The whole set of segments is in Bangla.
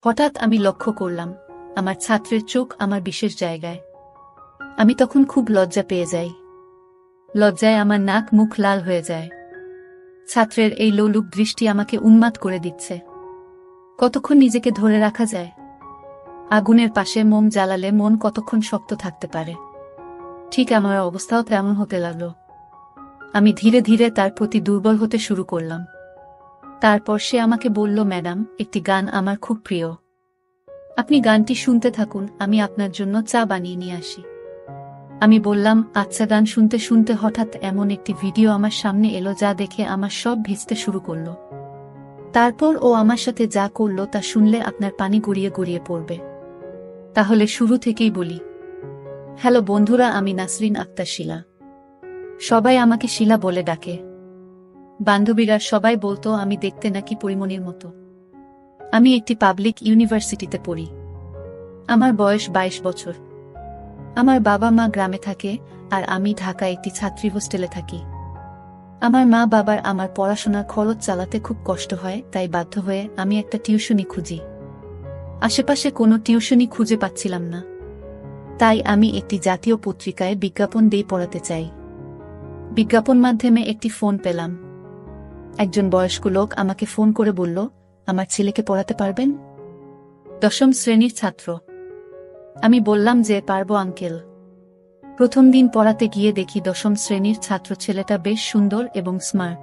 হঠাৎ আমি লক্ষ্য করলাম আমার ছাত্রের চোখ আমার বিশেষ জায়গায়। আমি তখন খুব লজ্জা পেয়ে যাই। লজ্জায় আমার নাক মুখ লাল হয়ে যায়। ছাত্রের এই লোলুপ দৃষ্টি আমাকে উন্মাদ করে দিচ্ছে। কতক্ষণ নিজেকে ধরে রাখা যায়? আগুনের পাশে মোম জ্বালালে মন কতক্ষণ শক্ত থাকতে পারে? ঠিক আমার অবস্থাও তেমন হতে লাগল। আমি ধীরে ধীরে তার প্রতি দুর্বল হতে শুরু করলাম। তারপর সে আমাকে বলল, ম্যাডাম, একটি গান আমার খুব প্রিয়। আপনি গানটি শুনতে থাকুন, আমি আপনার জন্য চা বানিয়ে নিয়ে আসি। আমি বললাম, আচ্ছা। গান শুনতে শুনতে হঠাৎ এমন একটি ভিডিও আমার সামনে এলো যা দেখে আমার সব ভিজতে শুরু করল। তারপর ও আমার সাথে যা করল তা শুনলে আপনার পানি গড়িয়ে গড়িয়ে পড়বে। তাহলে শুরু থেকেই বলি। হ্যালো বন্ধুরা, আমি নাসরিন আক্তার শিলা। সবাই আমাকে শিলা বলে ডাকে। বান্ধবীরা সবাই বলতো আমি দেখতে নাকি পরিমণির মতো। আমি একটি পাবলিক ইউনিভার্সিটিতে পড়ি। আমার বয়স 22 বছর। আমার বাবা মা গ্রামে থাকে আর আমি ঢাকায় একটি ছাত্রী হোস্টেলে থাকি। আমার মা বাবার আমার পড়াশোনার খরচ চালাতে খুব কষ্ট হয়, তাই বাধ্য হয়ে আমি একটা টিউশনি খুঁজি। আশেপাশে কোনো টিউশনি খুঁজে পাচ্ছিলাম না। তাই আমি একটি জাতীয় পত্রিকায় বিজ্ঞাপন দিয়ে পড়াতে চাই। বিজ্ঞাপন মাধ্যমে একটি ফোন পেলাম। একজন বয়স্ক লোক আমাকে ফোন করে বলল, আমার ছেলেকে পড়াতে পারবেন? 10ম শ্রেণীর ছাত্র। আমি বললাম যে পারবো আঙ্কেল। প্রথম দিন পড়াতে গিয়ে দেখি 10ম শ্রেণীর ছাত্র ছেলেটা বেশ সুন্দর এবং স্মার্ট।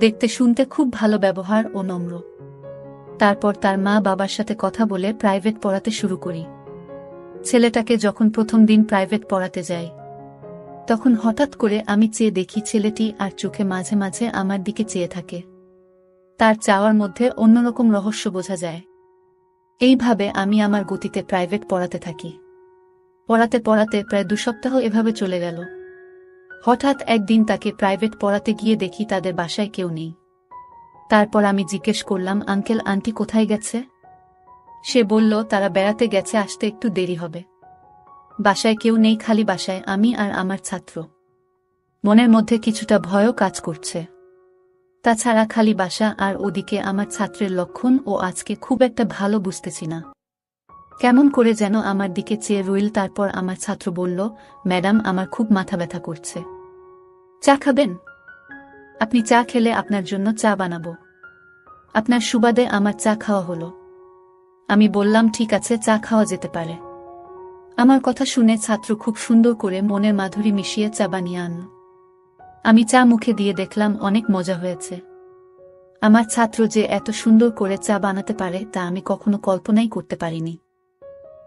দেখতে শুনতে খুব ভালো ব্যবহার ও নম্র। তারপর তার মা বাবার সাথে কথা বলে প্রাইভেট পড়াতে শুরু করি। ছেলেটাকে যখন প্রথম দিন প্রাইভেট পড়াতে যাই, তখন হঠাৎ করে আমি চেয়ে দেখি ছেলেটি আর চোখে মাঝে মাঝে আমার দিকে চেয়ে থাকে। তার চাওয়ার মধ্যে অন্যরকম রহস্য বোঝা যায়। এইভাবে আমি আমার গতিতে প্রাইভেট পড়াতে থাকি। পড়াতে পড়াতে প্রায় 2 সপ্তাহ এভাবে চলে গেল। হঠাৎ একদিন তাকে প্রাইভেট পড়াতে গিয়ে দেখি তাদের বাসায় কেউ নেই। তারপর আমি জিজ্ঞেস করলাম, আঙ্কেল আন্টি কোথায় গেছে? সে বলল, তারা বেড়াতে গেছে, আসতে একটু দেরি হবে। বাসায় কেউ নেই, খালি বাসায় আমি আর আমার ছাত্র। মনের মধ্যে কিছুটা ভয়ও কাজ করছে। তাছাড়া খালি বাসা আর ওদিকে আমার ছাত্রের লক্ষণ ও আজকে খুব একটা ভালো বুঝতেছি না। কেমন করে যেন আমার দিকে চেয়ে রইল। তারপর আমার ছাত্র বলল, ম্যাডাম, আমার খুব মাথা ব্যথা করছে। চা খাবেন? আপনি চা খেলে আপনার জন্য চা বানাবো। আপনার সুবাদে আমার চা খাওয়া হলো। আমি বললাম, ঠিক আছে, চা খাওয়া যেতে পারে। আমার কথা শুনে ছাত্র খুব সুন্দর করে মনের মাধুরী মিশিয়ে চা বানিয়ে আনল। আমি চা মুখে দিয়ে দেখলাম অনেক মজা হয়েছে। আমার ছাত্র যে এত সুন্দর করে চা বানাতে পারে তা আমি কখনো কল্পনাই করতে পারিনি।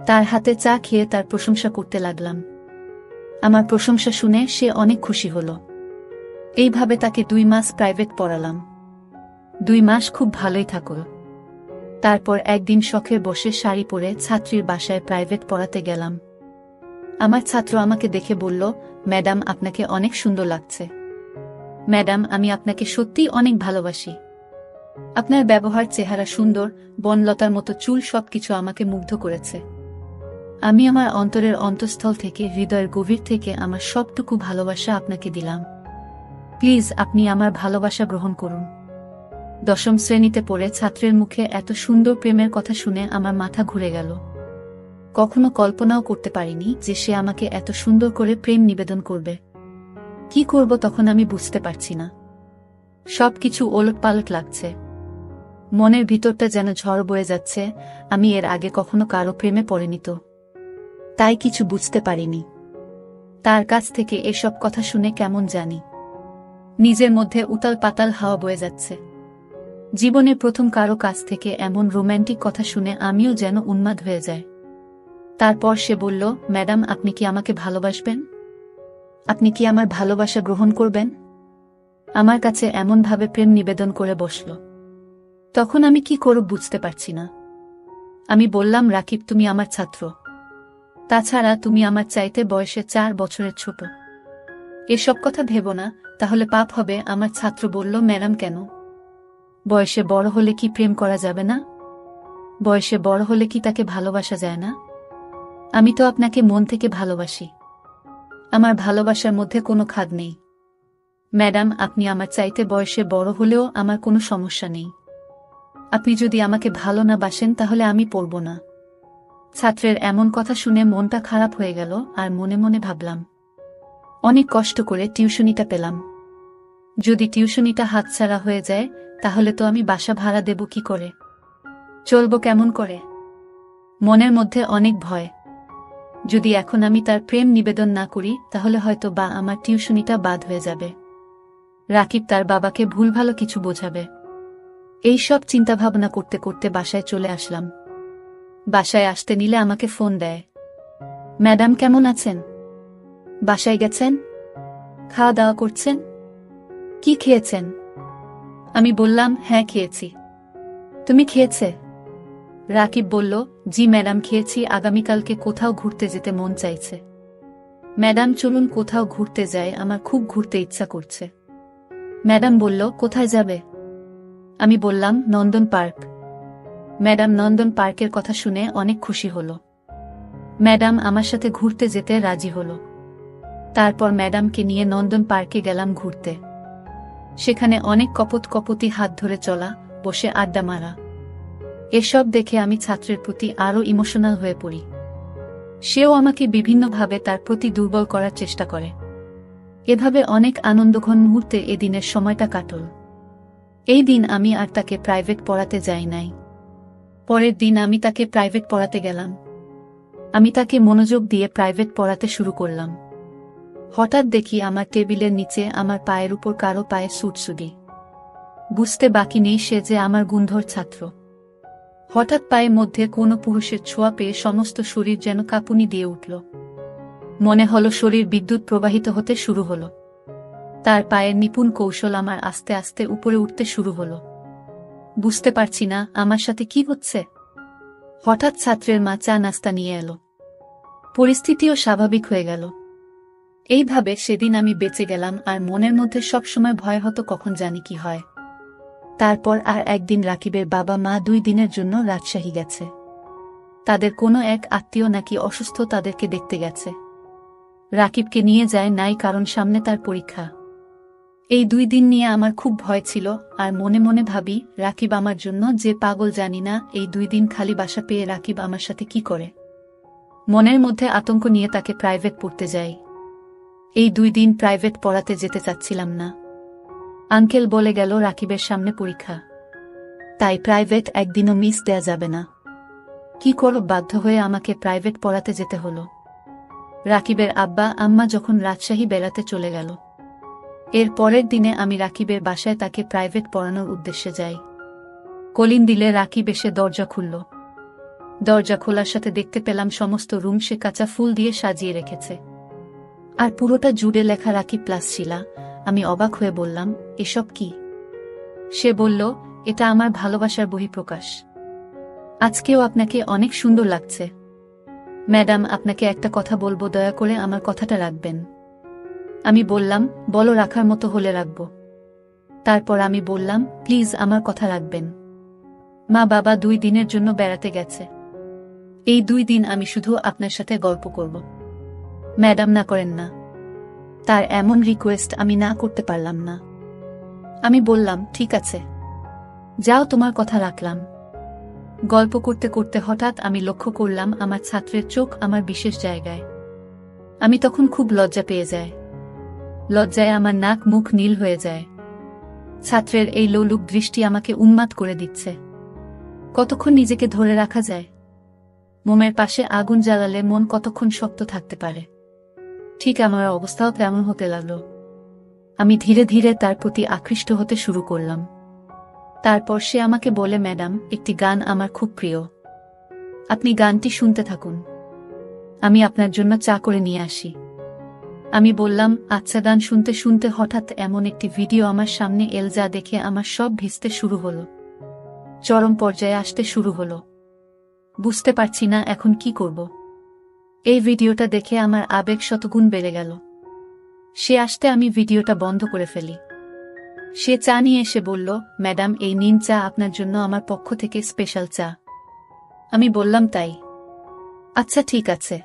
তার হাতে চা খেয়ে তার প্রশংসা করতে লাগলাম। আমার প্রশংসা শুনে সে অনেক খুশি হল। এইভাবে তাকে 2 মাস প্রাইভেট পড়ালাম। 2 মাস খুব ভালোই থাকল। তারপর একদিন শখে বসে শাড়ি পরে ছাত্রীর বাসায় প্রাইভেট পড়াতে গেলাম। আমার ছাত্র আমাকে দেখে বলল, ম্যাডাম, আপনাকে অনেক সুন্দর লাগছে। ম্যাডাম, আমি আপনাকে সত্যিই অনেক ভালোবাসি। আপনার ব্যবহার, চেহারা সুন্দর, বনলতার মতো চুল, সবকিছু আমাকে মুগ্ধ করেছে। আমি আমার অন্তরের অন্তঃস্থল থেকে, হৃদয়ের গভীর থেকে আমার সবটুকু ভালোবাসা আপনাকে দিলাম। প্লিজ আপনি আমার ভালোবাসা গ্রহণ করুন। 10ম শ্রেণীতে পড়ে ছাত্রের মুখে এত সুন্দর প্রেমের কথা শুনে আমার মাথা ঘুরে গেল। কখনো কল্পনাও করতে পারিনি যে সে আমাকে এত সুন্দর করে প্রেম নিবেদন করবে। কি করব তখন আমি বুঝতে পারছি না। সবকিছু ওলটপালট লাগছে। মনের ভিতরটা যেন ঝড় বয়ে যাচ্ছে। আমি এর আগে কখনো কারো প্রেমে পড়িনি তো, তাই কিছু বুঝতে পারিনি। তার কাছ থেকে এসব কথা শুনে কেমন জানি নিজের মধ্যে উতাল পাতাল হাওয়া বয়ে যাচ্ছে। জীবনে প্রথম কারো কাছ থেকে এমন রোম্যান্টিক কথা শুনে আমিও যেন উন্মাদ হয়ে যায়। তারপর সে বলল, ম্যাডাম, আপনি কি আমাকে ভালোবাসবেন? আপনি কি আমার ভালোবাসা গ্রহণ করবেন? আমার কাছে এমনভাবে প্রেম নিবেদন করে বসল। তখন আমি কি করব বুঝতে পারছি না। আমি বললাম, রাকিব, তুমি আমার ছাত্র। তাছাড়া তুমি আমার চাইতে বয়সে 4 বছরের ছোট। এসব কথা ভেবো না, তাহলে পাপ হবে। আমার ছাত্র বলল, ম্যাডাম, কেন? বয়সে বড় হলে কি প্রেম করা যাবে না? বয়সে বড় হলে কি তাকে ভালোবাসা যায় না? আমি তো আপনাকে মন থেকে ভালোবাসি। আমার ভালোবাসার মধ্যে কোনো খাদ নেই। ম্যাডাম, আপনি আমার চাইতে বয়সে বড় হলেও আমার কোনো সমস্যা নেই। আপনি যদি আমাকে ভালো না বাসেন তাহলে আমি পড়ব না। ছাত্রের এমন কথা শুনে মনটা খারাপ হয়ে গেল আর মনে মনে ভাবলাম, অনেক কষ্ট করে টিউশনিটা পেলাম। যদি টিউশনিটা হাতছাড়া হয়ে যায় তাহলে তো আমি বাসা ভাড়া দেব কি করে, চলব কেমন করে? মনের মধ্যে অনেক ভয়। যদি এখন আমি তার প্রেম নিবেদন না করি তাহলে হয়তো বা আমার টিউশনিটা বাদ হয়ে যাবে। রাকিব তার বাবাকে ভুল ভালো কিছু বোঝাবে। এই সব চিন্তাভাবনা করতে করতে বাসায় চলে আসলাম। বাসায় আসতে নিলে আমাকে ফোন দেয়। ম্যাডাম কেমন আছেন? বাসায় গেছেন? খাওয়া দাওয়া করছেন? কি খেয়েছেন? আমি বললাম, হ্যাঁ খেয়েছি। তুমি খেয়েছে? রাকিব বলল, জি ম্যাডাম খেয়েছি। আগামীকালকে কোথাও ঘুরতে যেতে মন চাইছে। ম্যাডাম চলুন কোথাও ঘুরতে যাই, আমার খুব ঘুরতে ইচ্ছা করছে। ম্যাডাম বলল, কোথায় যাবে? আমি বললাম, নন্দন পার্ক। ম্যাডাম নন্দন পার্কের কথা শুনে অনেক খুশি হল। ম্যাডাম আমার সাথে ঘুরতে যেতে রাজি হল। তারপর ম্যাডামকে নিয়ে নন্দন পার্কে গেলাম ঘুরতে। সেখানে অনেক কপতি হাত ধরে চলা, বসে আড্ডা মারা। এসব দেখে আমি ছাত্রের প্রতি আরও ইমোশনাল হয়ে পড়ি। সেও আমাকে বিভিন্নভাবে তার প্রতি দুর্বল করার চেষ্টা করে। এভাবে অনেক আনন্দঘন মুহূর্তে এদিনের সময়টা কাটল। এই দিন আমি আর তাকে প্রাইভেট পড়াতে যাই নাই। পরের দিন আমি তাকে প্রাইভেট পড়াতে গেলাম। আমি তাকে মনোযোগ দিয়ে প্রাইভেট পড়াতে শুরু করলাম। হঠাৎ দেখি আমার টেবিলের নিচে আমার পায়ের উপর কারো পায়ে সুটসুটি। বুঝতে বাকি নেই সে যে আমার গুণধর ছাত্র। হঠাৎ পায়ের মধ্যে কোনো পুরুষের ছোঁয়া পেয়ে সমস্ত শরীর যেন কাঁপুনি দিয়ে উঠল। মনে হলো শরীর বিদ্যুৎ প্রবাহিত হতে শুরু হলো। তার পায়ের নিপুণ কৌশল আমার আস্তে আস্তে উপরে উঠতে শুরু হলো। বুঝতে পারছি না আমার সাথে কি হচ্ছে। হঠাৎ ছাত্রের মা চা নাস্তা নিয়ে এলো। পরিস্থিতিও স্বাভাবিক হয়ে গেল। এইভাবে সেদিন আমি বেঁচে গেলাম, আর মনের মধ্যে সবসময় ভয় হতো কখন জানি কি হয়। তারপর আর একদিন রাকিবের বাবা মা 2 দিনের জন্য রাজশাহী গেছে। তাদের কোনো এক আত্মীয় নাকি অসুস্থ, তাদেরকে দেখতে গেছে। রাকিবকে নিয়ে যায় নাই, কারণ সামনে তার পরীক্ষা। এই 2 দিন নিয়ে আমার খুব ভয় ছিল, আর মনে মনে ভাবি, রাকিব আমার জন্য যে পাগল জানি না, এই 2 দিন খালি বাসা পেয়ে রাকিব আমার সাথে কি করে। মনের মধ্যে আতঙ্ক নিয়ে তাকে প্রাইভেট পড়তে যাই। এই 2 দিন প্রাইভেট পড়াতে যেতে চাচ্ছিলাম না। আঙ্কেল বলে গেল রাকিবের সামনে পরীক্ষা, তাই প্রাইভেট একদিনও মিস দেয়া যাবে না। কি করব, বাধ্য হয়ে আমাকে প্রাইভেট পড়াতে যেতে হলো। রাকিবের আব্বা আম্মা যখন রাজশাহী বেড়াতে চলে গেল, এর পরের দিনে আমি রাকিবের বাসায় তাকে প্রাইভেট পড়ানোর উদ্দেশ্যে যাই। কলিং দিলে রাকিব এসে দরজা খুলল। দরজা খোলার সাথে দেখতে পেলাম সমস্ত রুম সে কাঁচা ফুল দিয়ে সাজিয়ে রেখেছে, আর পুরোটা জুড়ে লেখা রাকিব প্লাস শিলা। আমি অবাক হয়ে বললাম, এসব কি? সে বলল, এটা আমার ভালোবাসার বহিঃপ্রকাশ। আজকেও আপনাকে অনেক সুন্দর লাগছে। ম্যাডাম, আপনাকে একটা কথা বলবো, দয়া করে আমার কথাটা রাখবেন। আমি বললাম, বলো, রাখার মতো হলে রাখব। তারপর আমি বললাম, প্লিজ আমার কথা রাখবেন। মা বাবা 2 দিনের জন্য বেড়াতে গেছে। এই 2 দিন আমি শুধু আপনার সাথে গল্প করব। ম্যাডাম, না করেন না। তার এমন রিকোয়েস্ট আমি না করতে পারলাম না। আমি বললাম, ঠিক আছে, যাও, তোমার কথা রাখলাম। গল্প করতে করতে হঠাৎ আমি লক্ষ্য করলাম আমার ছাত্রের চোখ আমার বিশেষ জায়গায়। আমি তখন খুব লজ্জা পেয়ে যাই। লজ্জায় আমার নাক মুখ নীল হয়ে যায়। ছাত্রের এই লোলুপ দৃষ্টি আমাকে উন্মাদ করে দিচ্ছে। কতক্ষণ নিজেকে ধরে রাখা যায়? মোমের পাশে আগুন জ্বালালে মন কতক্ষণ শক্ত থাকতে পারে? ঠিক আমার অবস্থাও তেমন হতে লাগলো। আমি ধীরে ধীরে তার প্রতি আকৃষ্ট হতে শুরু করলাম। তারপর সে আমাকে বলে, ম্যাডাম, একটি গান আমার খুব প্রিয়, আপনি গানটি শুনতে থাকুন, আমি আপনার জন্য চা করে নিয়ে আসি। আমি বললাম, আচ্ছা। গান শুনতে শুনতে হঠাৎ এমন একটি ভিডিও আমার সামনে এল যা দেখে আমার সব ভিজতে শুরু হলো, চরম পর্যায়ে আসতে শুরু হলো। বুঝতে পারছি না এখন কি করব। এই ভিডিওটা দেখে আমার আবেগ শতগুণ বেড়ে গেল। সে আসতে আমি ভিডিওটা বন্ধ করে ফেলি। সে চা নিয়ে এসে বলল, ম্যাডাম, এই নিন চা, আপনার জন্য আমার পক্ষ থেকে স্পেশাল চা। আমি বললাম, তাই? আচ্ছা, ঠিক আছে।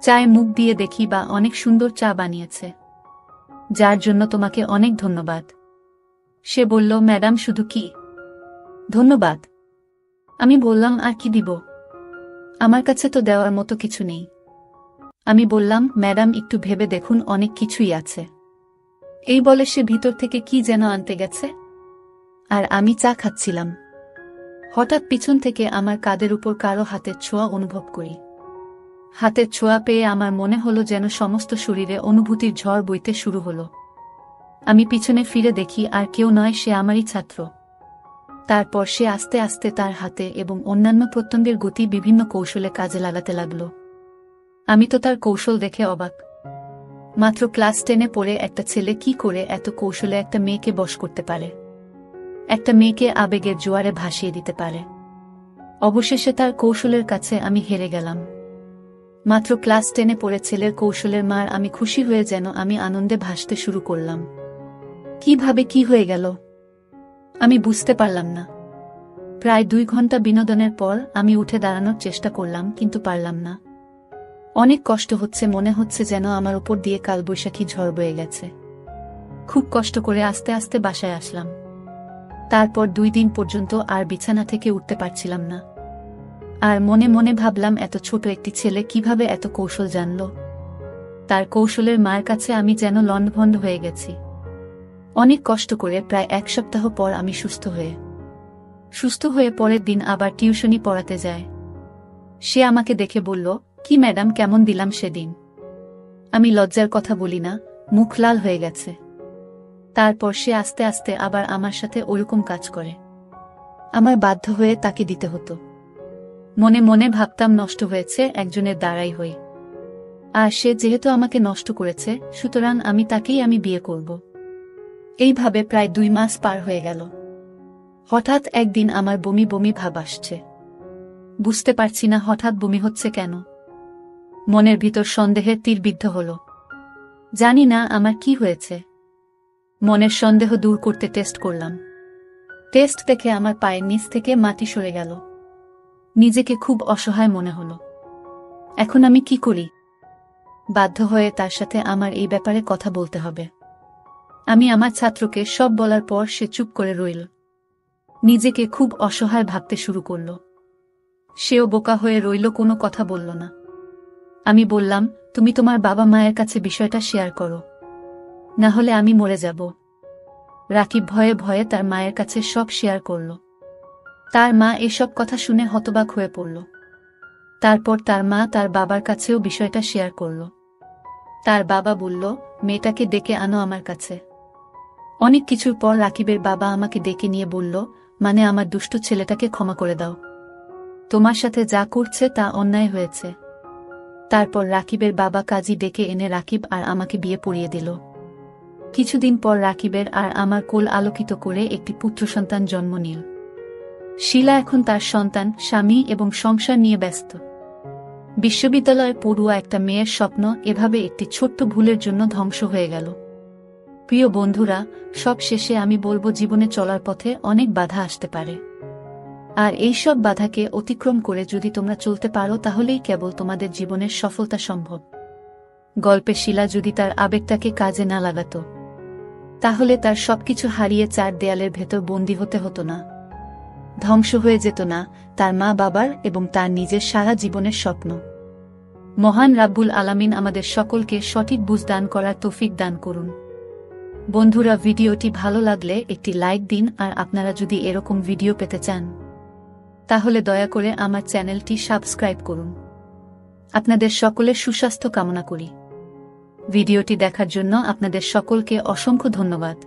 চায়ে মুখ দিয়ে দেখি, বা অনেক সুন্দর চা বানিয়েছে, যার জন্য তোমাকে অনেক ধন্যবাদ। সে বলল, ম্যাডাম, শুধু কি ধন্যবাদ। আমি বললাম, আর কি দিব? আমার কাছে তো দেওয়ার মতো কিছু নেই। আমি বললাম, ম্যাডাম একটু ভেবে দেখুন, অনেক কিছুই আছে। এই বলে সে ভিতর থেকে কি যেন আনতে গেছে, আর আমি চা খাচ্ছিলাম। হঠাৎ পিছন থেকে আমার কাঁধের উপর কারো হাতের ছোঁয়া অনুভব করি। হাতের ছোঁয়া পেয়ে আমার মনে হলো যেন সমস্ত শরীরে অনুভূতির ঝড় বইতে শুরু হলো। আমি পিছনে ফিরে দেখি, আর কেউ নয়, সে আমারই ছাত্র। তারপর সে আস্তে আস্তে তার হাতে এবং অন্যান্য প্রত্যঙ্গের গতি বিভিন্ন কৌশলে কাজে লাগাতে লাগল। আমি তো তার কৌশল দেখে অবাক। মাত্র ক্লাস 10-এ পড়ে একটা ছেলে কি করে এত কৌশলে একটা মেয়েকে বশ করতে পারে, একটা মেয়েকে আবেগের জোয়ারে ভাসিয়ে দিতে পারে। অবশেষে তার কৌশলের কাছে আমি হেরে গেলাম। মাত্র ক্লাস 10-এ পড়ে ছেলের কৌশলের মার আমি খুশি হয়ে যেন আমি আনন্দে ভাসতে শুরু করলাম। কিভাবে কি হয়ে গেল আমি বুঝতে পারলাম না। প্রায় 2 ঘন্টা বিনোদনের পর আমি উঠে দাঁড়ানোর চেষ্টা করলাম, কিন্তু পারলাম না। অনেক কষ্ট হচ্ছে, মনে হচ্ছে যেন আমার উপর দিয়ে কালবৈশাখী ঝড় বয়ে গেছে। খুব কষ্ট করে আস্তে আস্তে বাসায় আসলাম। তারপর 2 দিন পর্যন্ত আর বিছানা থেকে উঠতে পারছিলাম না। আর মনে মনে ভাবলাম, এত ছোট একটি ছেলে কিভাবে এত কৌশল জানল। তার কৌশলের মায়ের কাছে আমি যেন লণ্ডভণ্ড হয়ে গেছি। অনেক কষ্ট করে প্রায় 1 সপ্তাহ পর আমি সুস্থ হয়ে পরের দিন আবার টিউশনি পড়াতে যায়। সে আমাকে দেখে বলল, কি ম্যাডাম, কেমন দিলাম সেদিন? আমি লজ্জার কথা বলি না, মুখ লাল হয়ে গেছে। তারপর সে আস্তে আস্তে আবার আমার সাথে ওরকম কাজ করে। আমার বাধ্য হয়ে তাকে দিতে হতো। মনে মনে ভাবতাম, নষ্ট হয়েছে একজনের দ্বারাই হই। আর সে যেহেতু আমাকে নষ্ট করেছে, সুতরাং তাকেই আমি বিয়ে করব। এইভাবে প্রায় 2 মাস পার হয়ে গেল। হঠাৎ একদিন আমার বমি বমি ভাব আসছে। বুঝতে পারছি না হঠাৎ বমি হচ্ছে কেন। মনের ভিতর সন্দেহের তীর বিদ্ধ হল। জানি না আমার কি হয়েছে। মনের সন্দেহ দূর করতে টেস্ট করলাম। টেস্ট দেখে আমার পায়ের নিচ থেকে মাটি সরে গেল। নিজেকে খুব অসহায় মনে হলো। এখন আমি কি করি? বাধ্য হয়ে তার সাথে আমার এই ব্যাপারে কথা বলতে হবে। আমি আমার ছাত্রকে সব বলার পর সে চুপ করে রইল। নিজেকে খুব অসহায় ভাবতে শুরু করল। সেও বোকা হয়ে রইল, কোনো কথা বলল না। আমি বললাম, তুমি তোমার বাবা মায়ের কাছে বিষয়টা শেয়ার করো, না হলে আমি মরে যাব। রাকিব ভয়ে ভয়ে তার মায়ের কাছে সব শেয়ার করল। তার মা এসব কথা শুনে হতবাক হয়ে পড়ল। তারপর তার মা তার বাবার কাছেও বিষয়টা শেয়ার করল। তার বাবা বলল, মেয়েটাকে ডেকে আনো আমার কাছে। অনেক কিছুর পর রাকিবের বাবা আমাকে ডেকে নিয়ে বলল, মানে আমার দুষ্ট ছেলেটাকে ক্ষমা করে দাও। তোমার সাথে যা করছে তা অন্যায় হয়েছে। তারপর রাকিবের বাবা কাজী ডেকে এনে রাকিব আর আমাকে বিয়ে পড়িয়ে দিল। কিছুদিন পর রাকিবের আর আমার কোল আলোকিত করে একটি পুত্র সন্তান জন্ম নিল। শিলা এখন তার সন্তান, স্বামী এবং সংসার নিয়ে ব্যস্ত। বিশ্ববিদ্যালয়ে পড়ুয়া একটা মেয়ের স্বপ্ন এভাবে একটি ছোট্ট ভুলের জন্য ধ্বংস হয়ে গেল। প্রিয় বন্ধুরা, সব শেষে আমি বলবো, জীবনে চলার পথে অনেক বাধা আসতে পারে। আর এই সব বাধাকে অতিক্রম করে যদি তোমরা চলতে পারো, তাহলেই কেবল তোমাদের জীবনের সফলতা সম্ভব। গল্পে শিলা যদি তার আবেগটাকে কাজে না লাগাতো, তাহলে তার সবকিছু হারিয়ে 4 দেয়ালের ভেতর বন্দী হতে হতো না। ধ্বংস হয়ে যেত না তার মা বাবার এবং তার নিজের সারা জীবনের স্বপ্ন। মহান রাব্বুল আলামিন আমাদের সকলকে সঠিক বুঝ দান করার তৌফিক দান করুন। বন্ধুরা, ভিডিওটি ভালো লাগলে একটি লাইক দিন, আর আপনারা যদি এরকম ভিডিও পেতে চান, তাহলে দয়া করে আমার চ্যানেলটি সাবস্ক্রাইব করুন। আপনাদের সকলের সুস্বাস্থ্য কামনা করি। ভিডিওটি দেখার জন্য আপনাদের সকলকে অসংখ্য ধন্যবাদ।